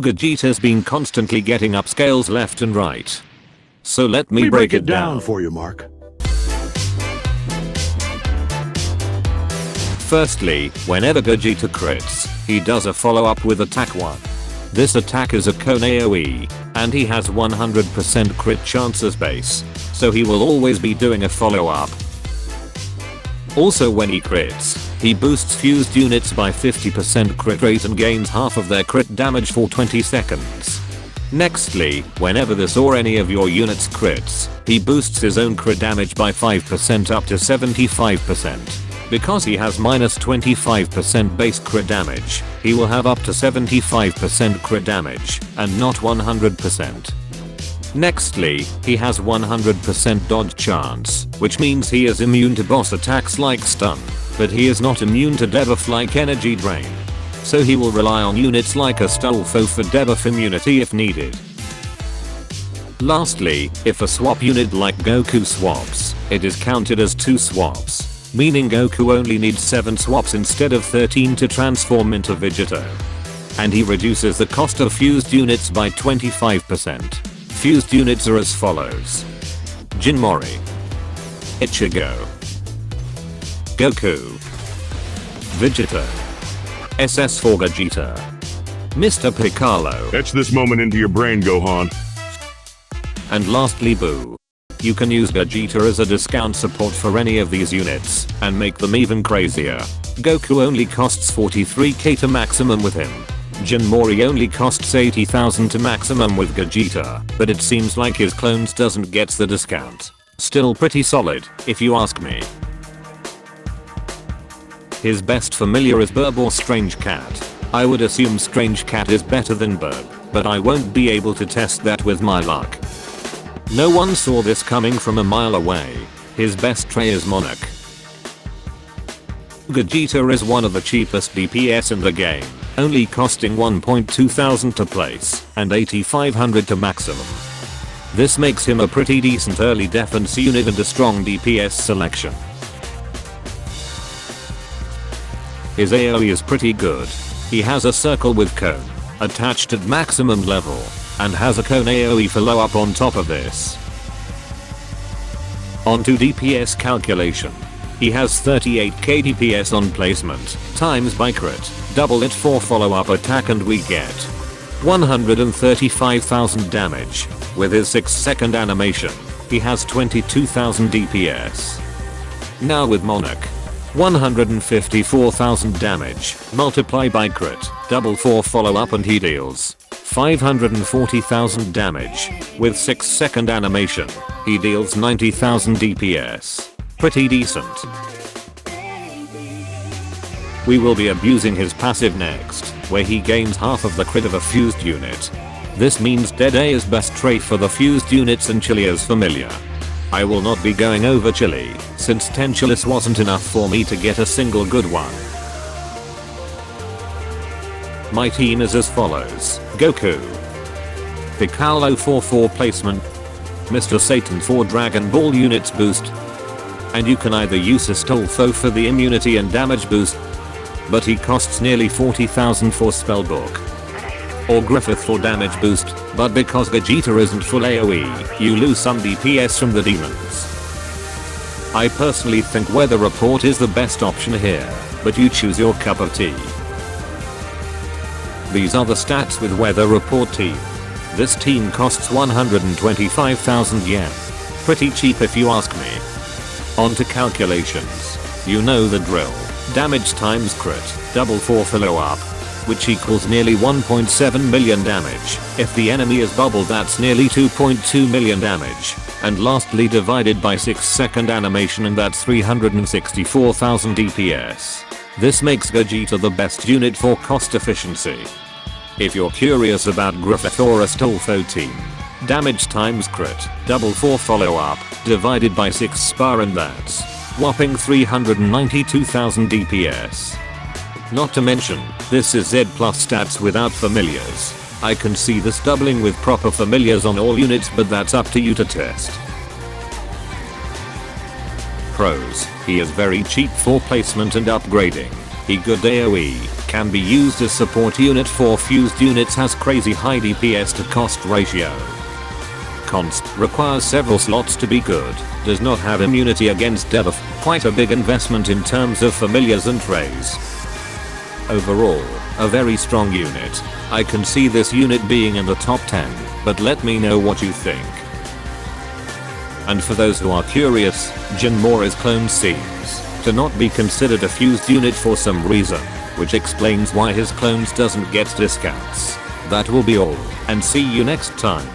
Gogeta's been constantly getting upscales left and right. So let me break it down for you, Mark. Firstly, whenever Gogeta crits, he does a follow-up with attack 1. This attack is a cone AoE, and he has 100% crit chances base, so he will always be doing a follow-up. Also when he crits, he boosts fused units by 50% crit rate and gains half of their crit damage for 20 seconds. Nextly, whenever this or any of your units crits, he boosts his own crit damage by 5% up to 75%. Because he has minus 25% base crit damage, he will have up to 75% crit damage, and not 100%. Nextly, he has 100% dodge chance, which means he is immune to boss attacks like stun, but he is not immune to debuff like energy drain. So he will rely on units like Astolfo for debuff immunity if needed. Lastly, if a swap unit like Goku swaps, it is counted as 2 swaps. Meaning Goku only needs 7 swaps instead of 13 to transform into Vegeta. And he reduces the cost of fused units by 25%. Fused units are as follows: Jin Mori, Ichigo, Goku, Vegeta, SS4 Gogeta, Mr. Piccolo. Etch this moment into your brain, Gohan. And lastly Boo. You can use Gogeta as a discount support for any of these units, and make them even crazier. Goku only costs 43k to maximum with him. Jin Mori only costs 80,000 to maximum with Gogeta, but it seems like his clones doesn't get the discount. Still pretty solid, if you ask me. His best familiar is Burb or Strange Cat. I would assume Strange Cat is better than Burb, but I won't be able to test that with my luck. No one saw this coming from a mile away. His best trait is Monarch. Gogeta is one of the cheapest DPS in the game, only costing 1.2 thousand to place and 8,500 to maximum. This makes him a pretty decent early defense unit and a strong DPS selection. His AoE is pretty good. He has a circle with cone attached at maximum level, and has a cone AoE follow-up on top of this. Onto DPS calculation. He has 38k DPS on placement, times by crit, double it for follow-up attack and we get 135,000 damage. With his 6-second animation, he has 22,000 DPS. Now with Monarch. 154,000 damage, multiply by crit, double for follow-up and he deals 540,000 damage. With 6-second animation, he deals 90,000 DPS. Pretty decent. We will be abusing his passive next, where he gains half of the crit of a fused unit. This means Dead A is best trait for the fused units and Chili is familiar. I will not be going over Chili, since 10 Chilis wasn't enough for me to get a single good one. My team is as follows: Goku, Piccolo for 4 placement, Mr. Satan for Dragon Ball units boost, and you can either use Astolfo for the immunity and damage boost, but he costs nearly 40,000 for spellbook, or Griffith for damage boost, but because Gogeta isn't full AoE, you lose some DPS from the demons. I personally think Weather Report is the best option here, but you choose your cup of tea. These are the stats with Weather Report team. This team costs 125,000 yen. Pretty cheap if you ask me. On to calculations. You know the drill. Damage times crit, double for follow-up, which equals nearly 1.7 million damage. If the enemy is bubbled, that's nearly 2.2 million damage. And lastly divided by 6-second animation, and that's 364,000 DPS. This makes Gogeta the best unit for cost efficiency. If you're curious about Griffith or Astolfo team, damage times crit, double for follow-up, divided by 6 spar, and that's whopping 392,000 DPS. Not to mention, this is Z plus stats without familiars. I can see this doubling with proper familiars on all units, but that's up to you to test. Pros: he is very cheap for placement and upgrading. He good AoE. Can be used as support unit for fused units, has crazy high DPS to cost ratio. Const requires several slots to be good. Does not have immunity against debuff. Quite a big investment in terms of familiars and trays. Overall, a very strong unit. I can see this unit being in the top 10, but let me know what you think. And for those who are curious, Jin Mori's clone seems to not be considered a fused unit for some reason, which explains why his clones doesn't get discounts. That will be all, and see you next time.